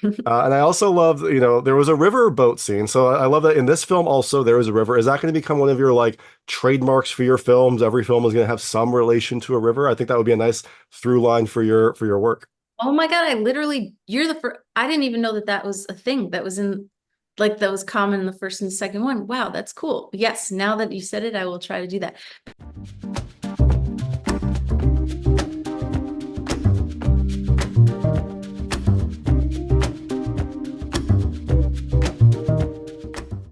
And I also love, there was a river boat scene. So I love that in this film also there is a river. Is that going to become one of your like trademarks for your films? Every film is going to have some relation to a river. I think that would be a nice through line for your work. Oh my God, I literally, you're the first, I didn't even know that that was a thing that was in, like, that was common in the first and the second one. Wow, that's cool. Yes, now that you said it, I will try to do that.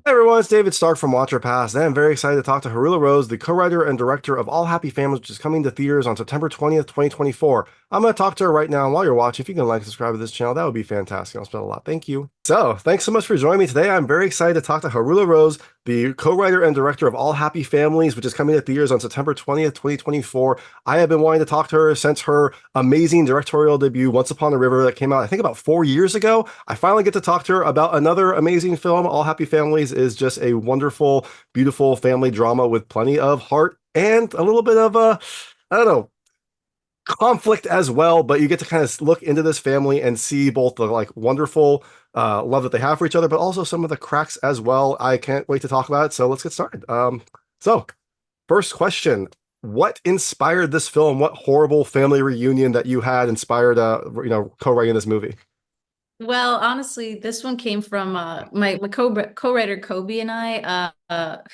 Hey everyone, it's David Stark from Watcher Pass, and I'm very excited to talk to Haroula Rose, the co-writer and director of All Happy Families, which is coming to theaters on September 20th, 2024. I'm going to talk to her right now, and while you're watching, if you can like and subscribe to this channel, that would be fantastic. I'll spend a lot. Thank you. So, thanks so much for joining me today. I'm very excited to talk to Haroula Rose, the co-writer and director of All Happy Families, which is coming to theaters on September 20th, 2024. I have been wanting to talk to her since her amazing directorial debut, Once Upon a River, that came out, I think, about 4 years ago. I finally get to talk to her about another amazing film. All Happy Families is just a wonderful, beautiful family drama with plenty of heart and a little bit of I don't know, conflict as well, but you get to kind of look into this family and see both the like wonderful love that they have for each other, but also some of the cracks as well. I can't wait to talk about it. So let's get started. So first question. What inspired this film? What horrible family reunion that you had inspired, co-writing this movie? Well, honestly, this one came from my co-writer Kobe and I,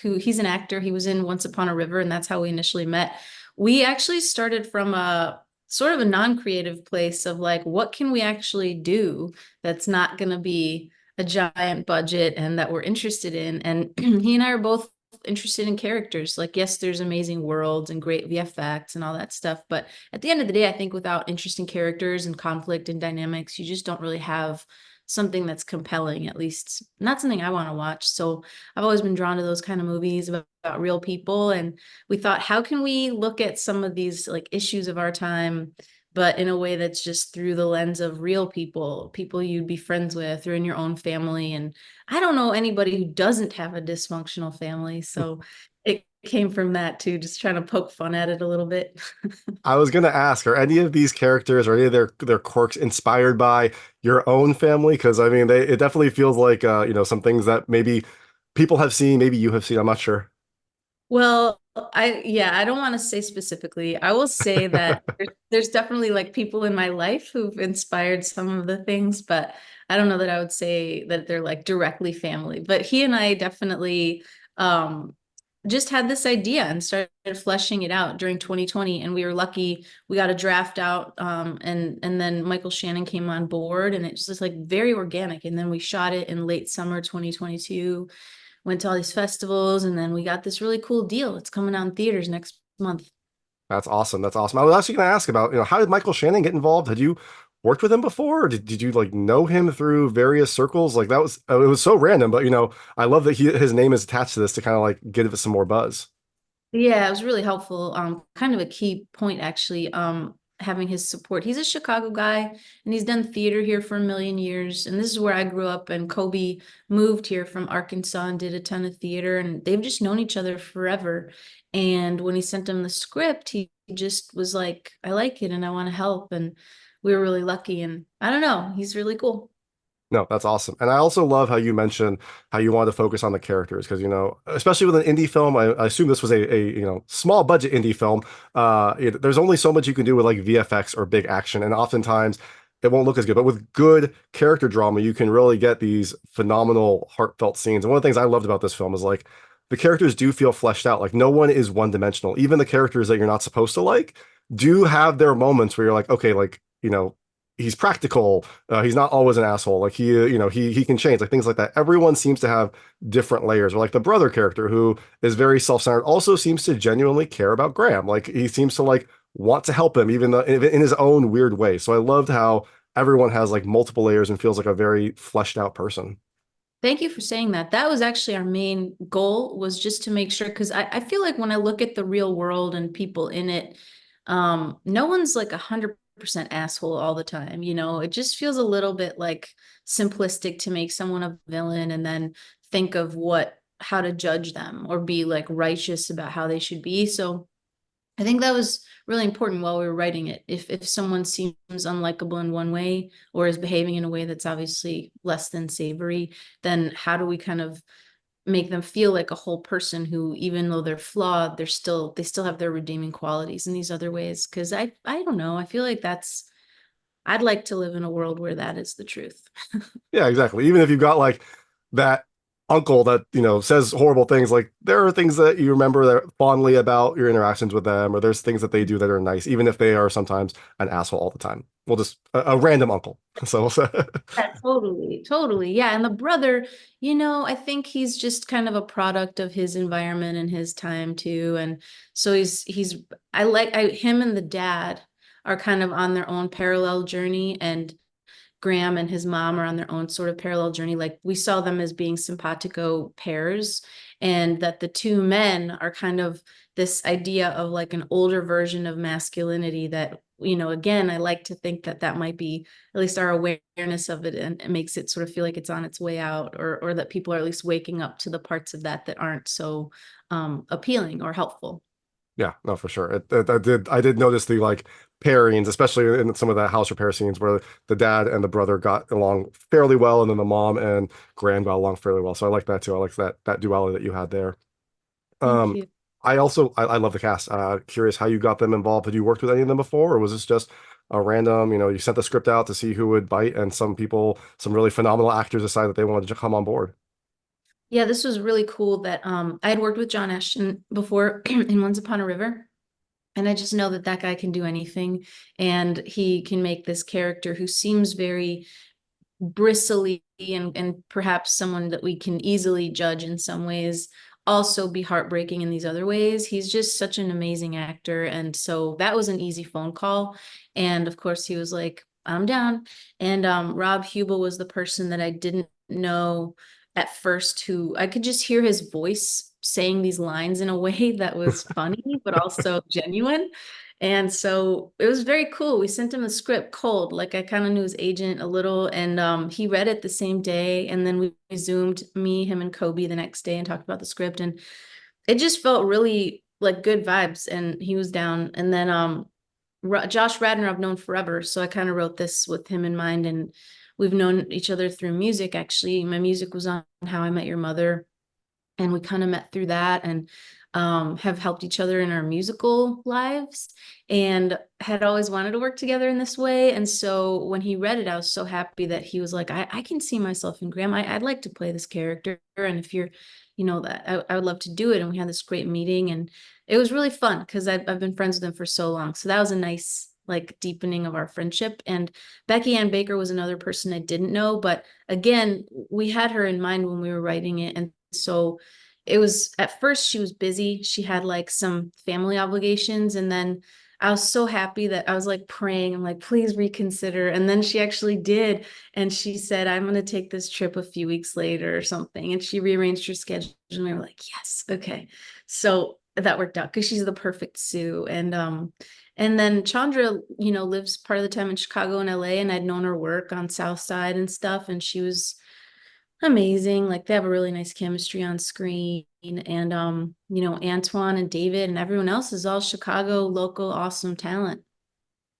who he's an actor. He was in Once Upon a River, and that's how we initially met. We actually started from a sort of a non-creative place of like, what can we actually do that's not going to be a giant budget and that we're interested in? And he and I are both interested in characters. Like, yes, there's amazing worlds and great VFX and all that stuff, but at the end of the day, I think without interesting characters and conflict and dynamics, you just don't really have something that's compelling, at least not something I want to watch. So I've always been drawn to those kind of movies about real people. And we thought, how can we look at some of these like issues of our time, but in a way that's just through the lens of real people, people you'd be friends with or in your own family. And I don't know anybody who doesn't have a dysfunctional family. So it came from that too, just trying to poke fun at it a little bit. I was gonna ask, are any of these characters or any of their quirks inspired by your own family? Because I mean, it definitely feels like some things that maybe people have seen, maybe you have seen. I'm not sure. Well, I don't want to say specifically. I will say that there's definitely like people in my life who've inspired some of the things, but I don't know that I would say that they're like directly family. But he and I definitely um just had this idea and started fleshing it out during 2020, and we were lucky we got a draft out, and then Michael Shannon came on board, and it's just like very organic, and then we shot it in late summer 2022, went to all these festivals, and then we got this really cool deal. It's coming out in theaters next month. That's awesome. That's awesome. I was actually gonna ask about, how did Michael Shannon get involved? Had you worked with him before? Or did you like know him through various circles? Like that was it was so random, but I love that his name is attached to this to kind of like give it some more buzz. Yeah, it was really helpful. Kind of a key point actually. Having his support. He's a Chicago guy, and he's done theater here for a million years. And this is where I grew up. And Kobe moved here from Arkansas and did a ton of theater, and they've just known each other forever. And when he sent him the script, he just was like, "I like it, and I want to help." And we were really lucky. And I don't know, he's really cool. No, that's awesome. And I also love how you mentioned how you wanted to focus on the characters because, especially with an indie film, I assume this was a small budget indie film. There's only so much you can do with like VFX or big action, and oftentimes it won't look as good. But with good character drama, you can really get these phenomenal, heartfelt scenes. And one of the things I loved about this film is like the characters do feel fleshed out. Like no one is one dimensional. Even the characters that you're not supposed to like do have their moments where you're like, okay, like, he's practical. He's not always an asshole. Like he can change, like things like that. Everyone seems to have different layers. Or like the brother character who is very self-centered also seems to genuinely care about Graham. Like he seems to like want to help him, even though in his own weird way. So I loved how everyone has like multiple layers and feels like a very fleshed out person. Thank you for saying that. That was actually our main goal, was just to make sure, because I feel like when I look at the real world and people in it, no one's like 100% asshole all the time. It just feels a little bit like simplistic to make someone a villain and then think of how to judge them or be like righteous about how they should be. So I think that was really important while we were writing it. If someone seems unlikable in one way or is behaving in a way that's obviously less than savory, then how do we kind of make them feel like a whole person who, even though they're flawed, they still have their redeeming qualities in these other ways? Because I don't know. I feel like I'd like to live in a world where that is the truth. Yeah, exactly. Even if you've got like that uncle that, says horrible things, like there are things that you remember that fondly about your interactions with them, or there's things that they do that are nice, even if they are sometimes an asshole all the time. Well, just a random uncle. So, Yeah, totally, totally. Yeah. And the brother, I think he's just kind of a product of his environment and his time too. And so him and the dad are kind of on their own parallel journey, and Graham and his mom are on their own sort of parallel journey. Like we saw them as being simpatico pairs, and that the two men are kind of this idea of like an older version of masculinity that, again, I like to think that that might be at least our awareness of it, and it makes it sort of feel like it's on its way out, or that people are at least waking up to the parts of that that aren't so appealing or helpful. yeah, no, for sure. I did notice the like pairings, especially in some of the house repair scenes where the dad and the brother got along fairly well, and then the mom and Graham got along fairly well. So I like that too. I like that duality that you had there. Thank Um, you. I love the cast. Curious how you got them involved. Had you worked with any of them before, or was this just a random, you sent the script out to see who would bite, and some people, some really phenomenal actors decided that they wanted to come on board? Yeah, this was really cool that I had worked with John Ashton before in Once Upon a River. And I just know that that guy can do anything. And he can make this character who seems very bristly and perhaps someone that we can easily judge in some ways, also be heartbreaking in these other ways. He's just such an amazing actor. And so that was an easy phone call. And of course, he was like, I'm down. And Rob Huebel was the person that I didn't know at first, who I could just hear his voice saying these lines in a way that was funny, but also genuine. And so it was very cool. We sent him the script cold, like I kind of knew his agent a little, and he read it the same day. And then we zoomed me, him, and Kobe the next day and talked about the script, and it just felt really like good vibes. And he was down. And then Josh Radnor I've known forever, so I kind of wrote this with him in mind, and we've known each other through music. Actually, my music was on How I Met Your Mother, and we kind of met through that, and have helped each other in our musical lives, and had always wanted to work together in this way. And so when he read it, I was so happy that he was like, I can see myself in Graham. I'd like to play this character. And if you're, that I would love to do it. And we had this great meeting, and it was really fun because I've been friends with him for so long. So that was a nice like deepening of our friendship. And Becky Ann Baker was another person I didn't know, but again, we had her in mind when we were writing it. And so it was, at first she was busy. She had like some family obligations. And then I was so happy that I was like praying. I'm like, please reconsider. And then she actually did. And she said, I'm going to take this trip a few weeks later or something. And she rearranged her schedule. And we were like, yes, okay. So that worked out because she's the perfect Sue. And then Chandra, lives part of the time in Chicago and LA. And I'd known her work on South Side and stuff. And she was amazing. Like they have a really nice chemistry on screen. And Antoine and David and everyone else is all Chicago local awesome talent.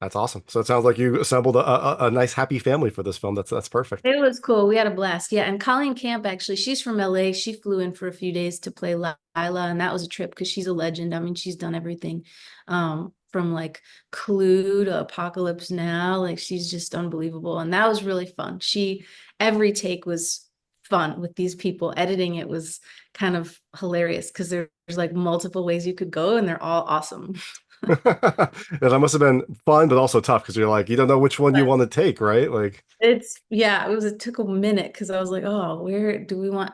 That's awesome. So it sounds like you assembled a nice happy family for this film. That's perfect. It was cool. We had a blast. Yeah. And Colleen Camp, actually, she's from LA. She flew in for a few days to play Lila, and that was a trip because she's a legend. I mean, she's done everything from like Clue to Apocalypse Now. Like she's just unbelievable. And that was really fun. Every take was fun with these people. Editing it was kind of hilarious because there's like multiple ways you could go, and they're all awesome. Yeah, that must have been fun, but also tough because you're like, you don't know which one you want to take, right? Like, It took a minute because I was like, oh, where do we want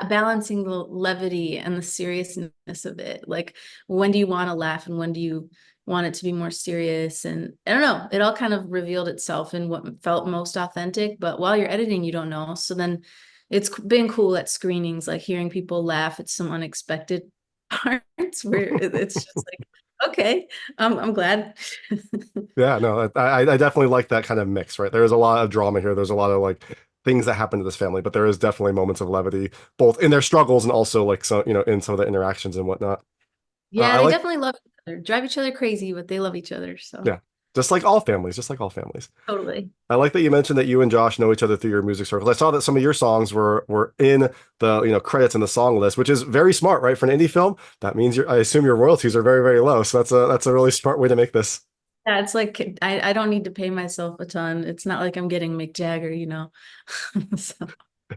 balancing the levity and the seriousness of it? Like, when do you want to laugh and when do you want it to be more serious? And I don't know, it all kind of revealed itself in what felt most authentic, but while you're editing, you don't know. So then it's been cool at screenings, like hearing people laugh at some unexpected parts where it's just like, okay, I'm glad. yeah, no, I definitely like that kind of mix, right? There is a lot of drama here. There's a lot of like things that happen to this family, but there is definitely moments of levity, both in their struggles and also like in some of the interactions and whatnot. Yeah, I they like definitely love. other, drive each other crazy, but they love each other. So Yeah. Just like all families, just like all families. totally. I like that you mentioned that you and Josh know each other through your music circles. I saw that some of your songs were in the credits in the song list, which is very smart, right? For an indie film, that means I assume your royalties are very, very low. So that's a really smart way to make this. Yeah, it's like I don't need to pay myself a ton. It's not like I'm getting Mick Jagger, you know. So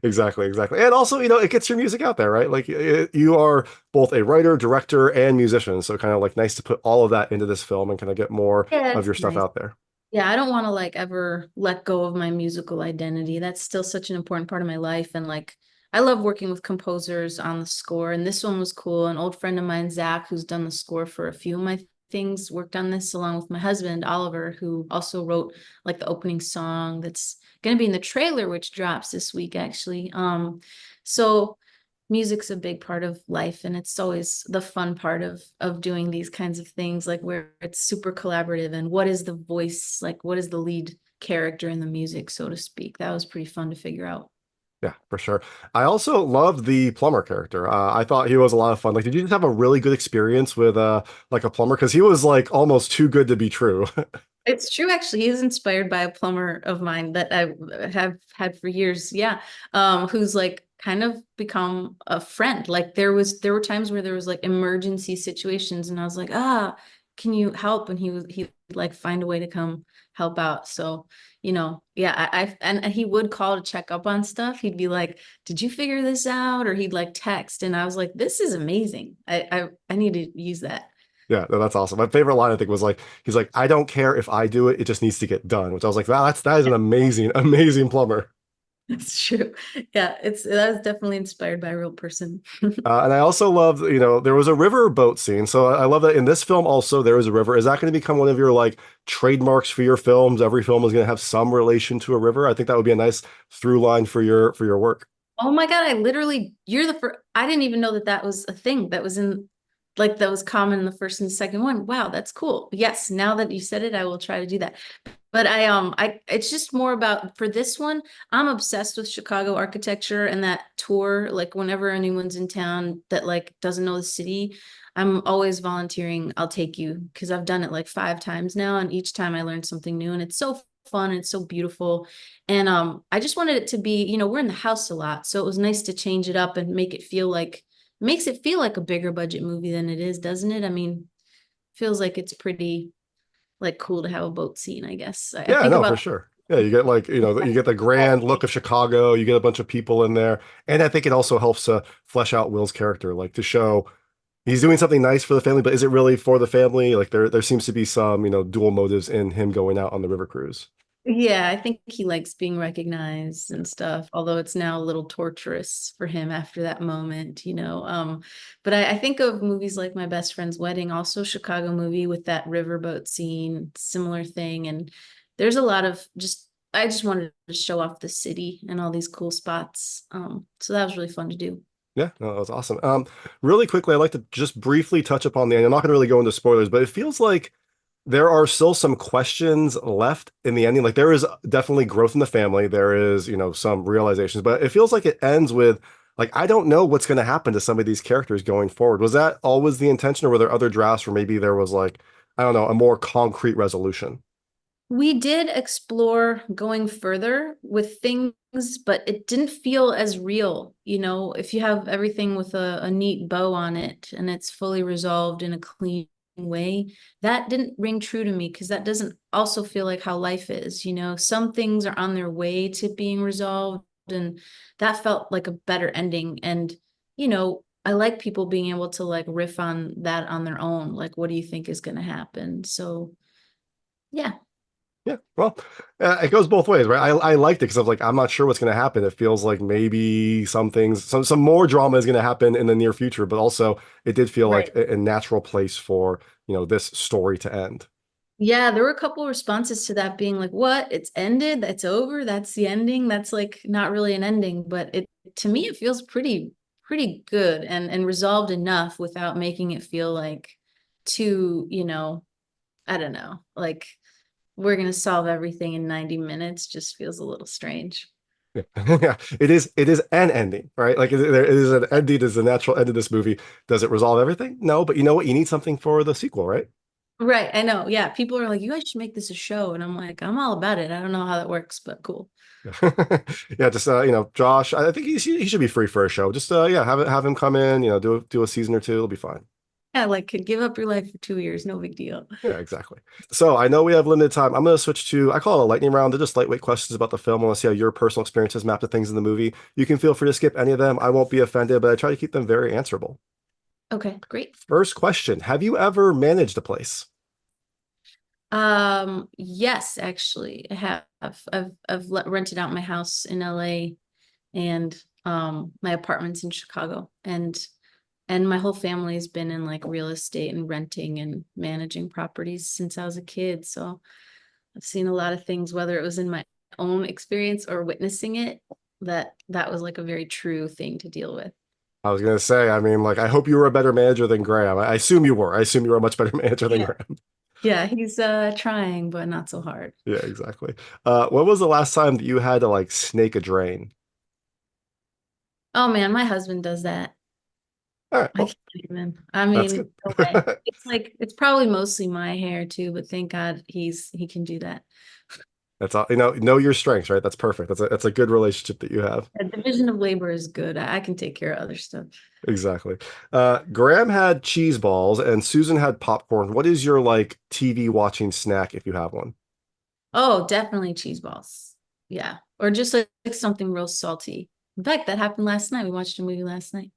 Exactly, exactly. And also, it gets your music out there, right? Like you are both a writer, director, and musician. So kind of like nice to put all of that into this film and kind of get more yeah, of it's your stuff nice. out there. Yeah, I don't want to like ever let go of my musical identity. That's still such an important part of my life. And like, I love working with composers on the score. And this one was cool. An old friend of mine, Zach, who's done the score for a few of my things, worked on this along with my husband, Oliver, who also wrote like the opening song that's going to be in the trailer, which drops this week, actually. So music's a big part of life, and it's always the fun part of doing these kinds of things, like where it's super collaborative and what is the voice, like what is the lead character in the music, so to speak. That was pretty fun to figure out. Yeah, for sure. I also loved the plumber character. I thought he was a lot of fun. Like, did you just have a really good experience with like a plumber? Because he was like almost too good to be true. It's true, actually. He's inspired by a plumber of mine that I have had for years. Yeah. Who's like kind of become a friend. Like there were times where there was like emergency situations and I was like, can you help? And he like find a way to come help out. So, yeah, and he would call to check up on stuff. He'd be like, did you figure this out? Or he'd like text. And I was like, this is amazing. I need to use that. Yeah, no, that's awesome. My favorite line I think was like, he's like, I don't care if I do it, it just needs to get done. Which I was like, wow, that is an amazing, amazing plumber. It's true. Yeah, that was definitely inspired by a real person. And I also love, there was a river boat scene. So I love that in this film also there is a river. Is that going to become one of your like trademarks for your films? Every film is going to have some relation to a river. I think that would be a nice through line for your work. Oh my God, you're the first, I didn't even know that that was a thing that was in, like, that was common in the first and second one. Wow, that's cool. Yes, now that you said it, I will try to do that. But it's just more about, for this one, I'm obsessed with Chicago architecture and that tour. Like, whenever anyone's in town that like doesn't know the city, I'm always volunteering. I'll take you, because I've done it like 5 times now, and each time I learned something new, and it's so fun and it's so beautiful. And I just wanted it to be, we're in the house a lot, so it was nice to change it up and makes it feel like a bigger budget movie than it is, doesn't it? I mean, feels like it's pretty like cool to have a boat scene, I guess. I Yeah, think no, for about sure. Yeah, you get like, you get the grand look of Chicago, you get a bunch of people in there. And I think it also helps to flesh out Will's character, like to show he's doing something nice for the family, but is it really for the family? Like there seems to be some, dual motives in him going out on the river cruise. Yeah, I think he likes being recognized and stuff, although it's now a little torturous for him after that moment. But I think of movies like My Best Friend's Wedding, also Chicago movie with that riverboat scene, similar thing. And there's a lot of I just wanted to show off the city and all these cool spots. So that was really fun to do. Yeah, no, that was awesome. Really quickly, I'd like to just briefly touch upon the end. I'm not going to really go into spoilers, but it feels like there are still some questions left in the ending. Like there is definitely growth in the family. There is, some realizations, but it feels like it ends with like, I don't know what's going to happen to some of these characters going forward. Was that always the intention, or were there other drafts where maybe there was like, I don't know, a more concrete resolution? We did explore going further with things, but it didn't feel as real. If you have everything with a neat bow on it and it's fully resolved in a clean way, that didn't ring true to me, because that doesn't also feel like how life is. Some things are on their way to being resolved, and that felt like a better ending. And, I like people being able to like riff on that on their own. Like, what do you think is going to happen? So, yeah. Yeah, well, it goes both ways, right? I liked it because I was like, I'm not sure what's going to happen. It feels like maybe some things, some more drama is going to happen in the near future, but also it did feel like Right. a natural place for, this story to end. Yeah, there were a couple responses to that being like, what? It's ended? That's over? That's the ending? That's like not really an ending, but it to me it feels pretty good and resolved enough without making it feel like too, I don't know, like we're gonna solve everything in 90 minutes just feels a little strange. Yeah. Yeah, it is an ending, right? Like it is an ending, it is a natural end of this movie. Does it resolve everything? No, but you know what? You need something for the sequel, right? Right, I know. Yeah, people are like, you guys should make this a show. And I'm like, I'm all about it. I don't know how that works, but cool. Yeah, just Josh, I think he should be free for a show. Just yeah, have him come in, do a season or two, it'll be fine. Yeah, like could give up your life for 2 years, no big deal. Yeah, exactly. So I know we have limited time. I'm going to switch to, I call it a lightning round. They're just lightweight questions about the film. I want to see how your personal experiences map to things in the movie. You can feel free to skip any of them. I won't be offended, but I try to keep them very answerable. Okay, great. First question. Have you ever managed a place? Yes, actually, I have. Rented out my house in LA and my apartments in Chicago, and my whole family's been in like real estate and renting and managing properties since I was a kid. So I've seen a lot of things, whether it was in my own experience or witnessing it, that was like a very true thing to deal with. I was going to say, I mean, like, I hope you were a better manager than Graham. I assume you were. I assume you were a much better manager than Yeah. Graham. Yeah, he's trying, but not so hard. Yeah, exactly. When was the last time that you had to like snake a drain? Oh man, my husband does that. All right, I well, can't even. I that's good. mean, no way. It's like it's probably mostly my hair too, but thank God he can do that. That's all, know your strengths, right? That's perfect. That's a good relationship that you have. A division of labor is good. I can take care of other stuff. Exactly. Graham had cheese balls and Susan had popcorn. What is your like TV watching snack if you have one? Oh, definitely cheese balls. Yeah. Or just like something real salty. In fact, that happened last night. We watched a movie last night.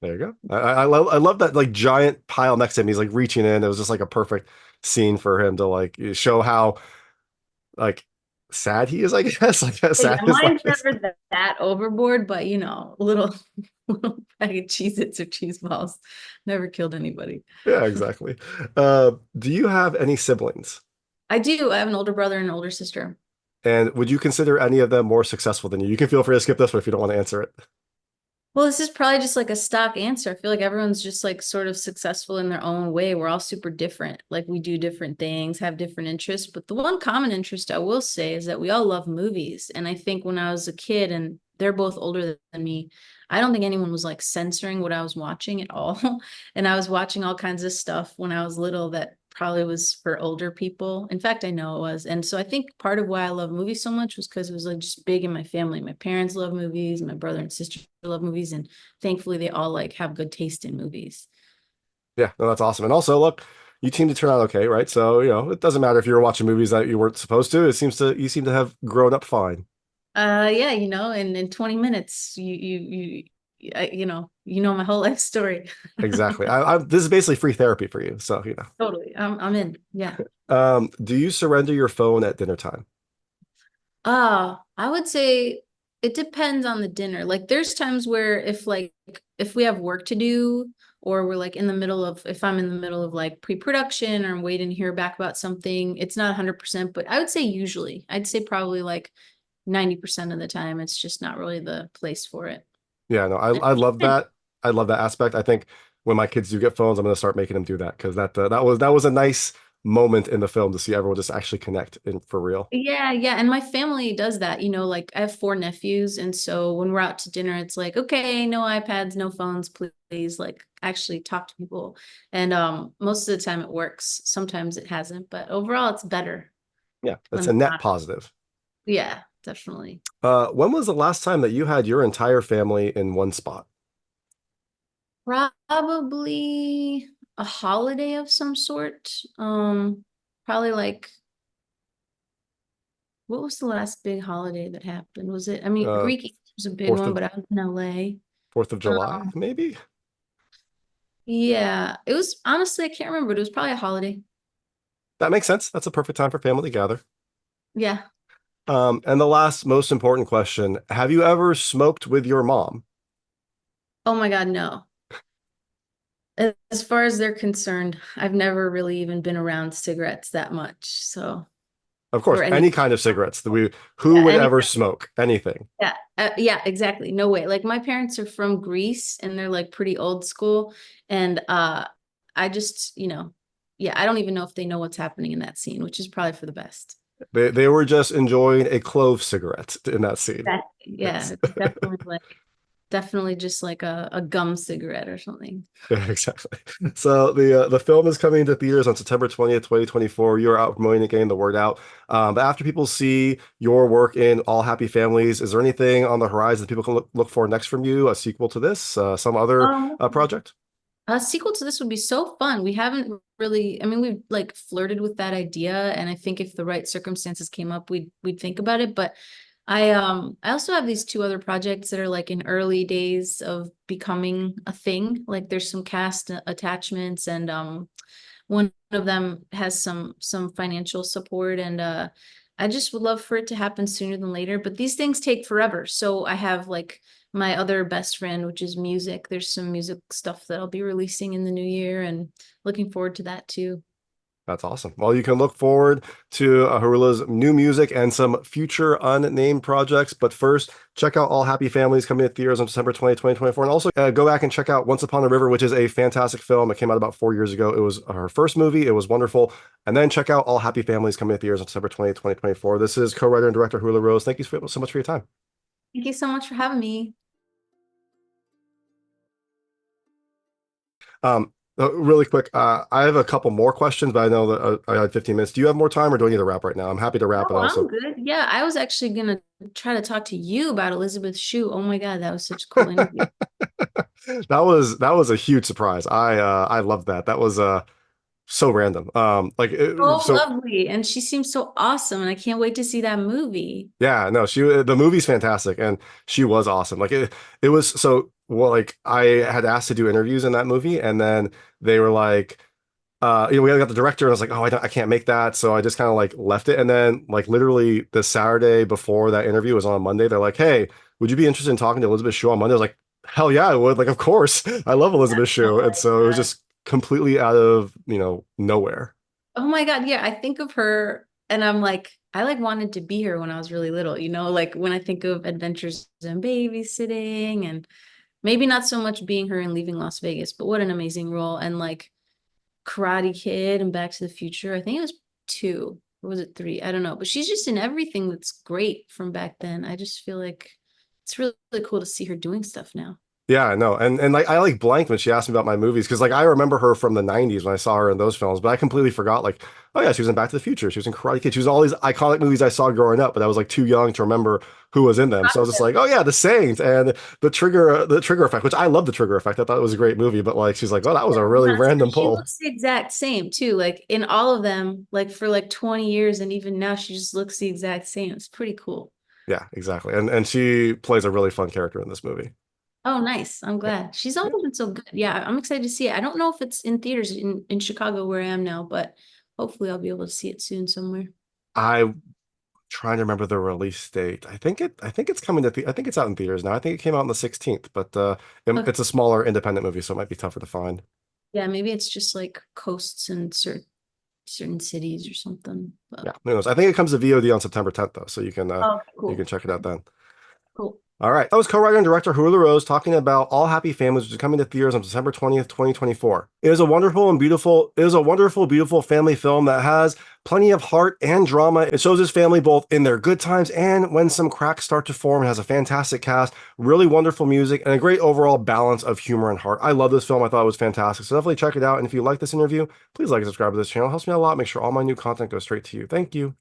There you go. I love that like giant pile next to him. He's like reaching in. It was just like a perfect scene for him to like show how like sad he is, I guess. Like how Yeah, sad his life mine's is. never that overboard, but a little little bag of Cheez-Its or cheese balls never killed anybody. Yeah, exactly. Do you have any siblings? I do. I have an older brother and an older sister. And would you consider any of them more successful than you? You can feel free to skip this one if you don't want to answer it. Well, this is probably just like a stock answer. I feel like everyone's just like sort of successful in their own way. We're all super different. Like we do different things, have different interests. But the one common interest I will say is that we all love movies. And I think when I was a kid, and they're both older than me, I don't think anyone was like censoring what I was watching at all. And I was watching all kinds of stuff when I was little that probably was for older people. In fact, I know it was. And so I think part of why I love movies so much was because it was like just big in my family. My parents love movies, my brother and sister love movies, and thankfully they all like have good taste in movies. Yeah, no, that's awesome. And also, look, you seem to turn out okay, right? So, it doesn't matter if you were watching movies that you weren't supposed to. You seem to have grown up fine. Yeah, and in 20 minutes you know my whole life story. Exactly. This is basically free therapy for you. So, Totally. I'm in. Yeah. do you surrender your phone at dinner time? I would say it depends on the dinner. Like there's times where if we have work to do or we're like in the middle of if I'm in the middle of like pre-production or I'm waiting to hear back about something, it's not 100%, but I would say usually. I'd say probably like 90% of the time it's just not really the place for it. Yeah, no, I love that. I love that aspect. I think when my kids do get phones, I'm going to start making them do that because that was a nice moment in the film to see everyone just actually connect in for real. Yeah, yeah. And my family does that. Like I have four nephews. And so when we're out to dinner, it's like, okay, no iPads, no phones, please. Like actually talk to people. And most of the time it works. Sometimes it hasn't, but overall it's better Yeah, when it's a it's net not. positive. Yeah, definitely. When was the last time that you had your entire family in one spot? Probably a holiday of some sort. Probably like what was the last big holiday that happened? Was it, I mean, Uh, Greek Easter was a big Fourth one, of but I was in LA. Fourth of July, Um, maybe? Yeah, it was honestly, I can't remember, but it was probably a holiday. That makes sense. That's a perfect time for family to gather. Yeah. And the last most important question, have you ever smoked with your mom? Oh my God, no. As far as they're concerned, I've never really even been around cigarettes that much. So, Of course, or any, any kind of cigarettes. Who yeah, would any, ever smoke anything? yeah, exactly. No way. Like my parents are from Greece and they're like pretty old school. And I just, yeah, I don't even know if they know what's happening in that scene, which is probably for the best. They were just enjoying a clove cigarette in that scene. Yeah, Yes. it's definitely just like a gum cigarette or something. Yeah, exactly. So the film is coming to theaters on September 20th, 2024. You're out promoting it, getting the word out. But after people see your work in All Happy Families, is there anything on the horizon that people can look for next from you? A sequel to this? Some other Um, project? a sequel to this would be so fun. We haven't really, I mean, we've like flirted with that idea, and I think if the right circumstances came up, we'd think about it. But I also have these two other projects that are like in early days of becoming a thing. Like there's some cast attachments, and one of them has some financial support, and I just would love for it to happen sooner than later. But these things take forever. So I have like my other best friend, which is music. There's some music stuff that I'll be releasing in the new year, and looking forward to that too. That's awesome. Well, you can look forward to Harula's new music and some future unnamed projects. But first, check out All Happy Families coming to theaters on December 20th, 2024. And also go back and check out Once Upon a River, which is a fantastic film. It came out about 4 years ago. It was her first movie. It was wonderful. And then check out All Happy Families coming to theaters on December 20th, 2024. This is co-writer and director Haroula Rose. Thank you so much for your time. Thank you so much for having me. Really quick, I have a couple more questions, but I know that I had 15 minutes. Do you have more time or do I need to wrap right now? I'm happy to wrap, Oh, but I'm also good. Yeah, I was actually gonna try to talk to you about Elizabeth Shue. Oh my God, that was such a cool interview. that was a huge surprise. I loved that. That was so random. So So lovely. And she seems so awesome. And I can't wait to see that movie. yeah, no, the movie's fantastic and she was awesome. It was so well, like I had asked to do interviews in that movie and then they were like we got the director and I was like, oh, I can't make that. So I just kind of like left it. And then like literally the Saturday before that interview was on Monday, they're like, hey, would you be interested in talking to Elizabeth Shue on Monday? I was like, hell yeah, I would. Like, of course. I love Elizabeth Oh Shue. And my so it was God. just completely out of, nowhere. Oh my God. Yeah, I think of her and I'm like, I like wanted to be her when I was really little, like when I think of Adventures in Babysitting, and maybe not so much being her and Leaving Las Vegas, but what an amazing role. And like Karate Kid and Back to the Future. I think it was two. Or was it three? I don't know. But she's just in everything that's great from back then. I just feel like it's really, really cool to see her doing stuff now. Yeah, I know. And like I like blanked when she asked me about my movies because like I remember her from the 90s when I saw her in those films, but I completely forgot like, oh yeah, she was in Back to the Future. She was in Karate Kid. She was in all these iconic movies I saw growing up, but I was like too young to remember who was in them. So I was just like, oh yeah, The Saint and the Trigger Effect, which I love the Trigger Effect. I thought it was a great movie, but like she's like, oh, that was a really Nuts. random And she pull. looks the exact same too. Like in all of them, like for like 20 years, and even now she just looks the exact same. It's pretty cool. Yeah, exactly. And she plays a really fun character in this movie. Oh, nice. I'm glad. She's Yeah. always been so good. Yeah, I'm excited to see it. I don't know if it's in theaters in Chicago where I am now, but hopefully I'll be able to see it soon somewhere. I trying to remember the release date. I think it's coming to I think it's out in theaters now. I think it came out on the 16th, but Okay. it's a smaller independent movie, so it might be tougher to find. Yeah, maybe it's just like coasts and certain cities or something. But Yeah, who knows? I think it comes to VOD on September 10th though, so oh, you can cool. check it out then. Cool. All right. That was co-writer and director Haroula Rose talking about All Happy Families, which is coming to theaters on December 20th, 2024. It is a wonderful, beautiful family film that has plenty of heart and drama. It shows his family both in their good times and when some cracks start to form. It has a fantastic cast, really wonderful music, and a great overall balance of humor and heart. I love this film. I thought it was fantastic. So definitely check it out. And if you like this interview, please like and subscribe to this channel. It helps me out a lot. Make sure all my new content goes straight to you. Thank you.